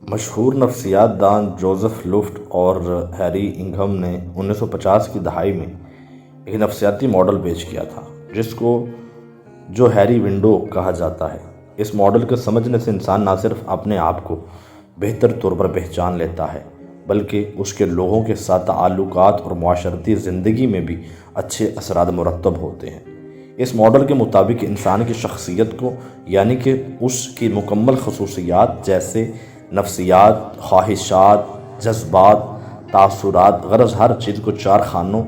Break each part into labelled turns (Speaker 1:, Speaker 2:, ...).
Speaker 1: مشہور نفسیات دان جوزف لفٹ اور ہیری انگھم نے 1950 کی دہائی میں ایک نفسیاتی ماڈل پیش کیا تھا جو ہیری ونڈو کہا جاتا ہے۔ اس ماڈل کو سمجھنے سے انسان نہ صرف اپنے آپ کو بہتر طور پر پہچان لیتا ہے بلکہ اس کے لوگوں کے ساتھ تعلقات اور معاشرتی زندگی میں بھی اچھے اثرات مرتب ہوتے ہیں۔ اس ماڈل کے مطابق انسان کی شخصیت کو یعنی کہ اس کی مکمل خصوصیات جیسے نفسیات، خواہشات، جذبات، تاثرات، غرض ہر چیز کو 4 خانوں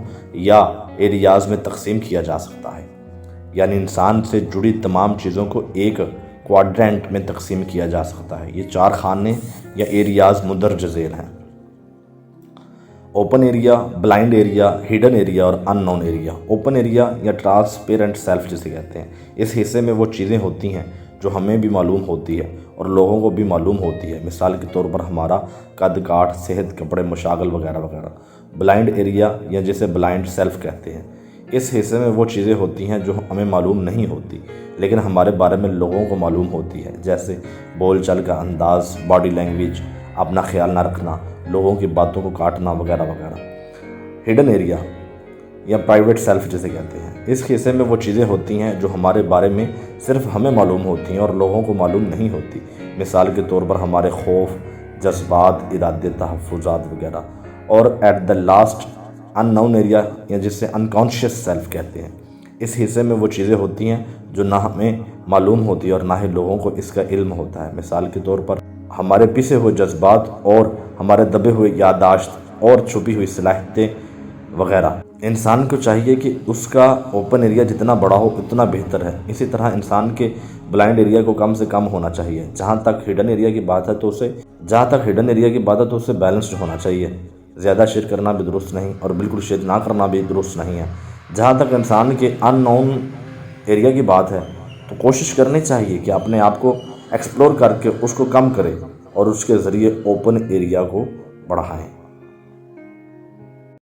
Speaker 1: یا ایریاز میں تقسیم کیا جا سکتا ہے۔ یعنی انسان سے جڑی تمام چیزوں کو ایک کوادرنٹ میں تقسیم کیا جا سکتا ہے۔ یہ 4 خانے یا ایریاز مندرجہ ذیل ہیں: open area, blind area, hidden area اور ان نون ایریا۔ اوپن ایریا یا ٹرانسپیرنٹ سیلف جسے کہتے ہیں، اس حصے میں وہ چیزیں ہوتی ہیں جو ہمیں بھی معلوم ہوتی ہے اور لوگوں کو بھی معلوم ہوتی ہے، مثال کے طور پر ہمارا قد کاٹ، صحت، کپڑے، مشاغل وغیرہ وغیرہ۔ بلائنڈ ایریا یا جسے بلائنڈ سیلف کہتے ہیں، اس حصے میں وہ چیزیں ہوتی ہیں جو ہمیں معلوم نہیں ہوتی لیکن ہمارے بارے میں لوگوں کو معلوم ہوتی ہے، جیسے بول چال کا انداز، باڈی لینگویج، اپنا خیال نہ رکھنا، لوگوں کی باتوں کو کاٹنا وغیرہ وغیرہ۔ ہڈن ایریا یا پرائیویٹ سیلف جسے کہتے ہیں، اس حصے میں وہ چیزیں ہوتی ہیں جو ہمارے بارے میں صرف ہمیں معلوم ہوتی ہیں اور لوگوں کو معلوم نہیں ہوتی، مثال کے طور پر ہمارے خوف، جذبات، ارادے، تحفظات وغیرہ۔ اور at the last unknown area یا جسے انکانشیس سیلف کہتے ہیں، اس حصے میں وہ چیزیں ہوتی ہیں جو نہ ہمیں معلوم ہوتی اور نہ ہی لوگوں کو اس کا علم ہوتا ہے، مثال کے طور پر ہمارے پیسے ہوئے جذبات اور ہمارے دبے ہوئے یادداشت اور چھپی ہوئی صلاحیتیں وغیرہ۔ انسان کو چاہیے کہ اس کا اوپن ایریا جتنا بڑا ہو اتنا بہتر ہے، اسی طرح انسان کے بلائنڈ ایریا کو کم سے کم ہونا چاہیے۔ جہاں تک ہڈن ایریا کی بات ہے تو اسے بیلنسڈ ہونا چاہیے، زیادہ شیئر کرنا بھی درست نہیں اور بالکل شیئر نہ کرنا بھی درست نہیں ہے۔ جہاں تک انسان کے ان نون ایریا کی بات ہے تو کوشش کرنی چاہیے کہ اپنے آپ کو ایکسپلور کر کے اس کو کم کرے اور اس کے ذریعے اوپن ایریا کو بڑھائیں۔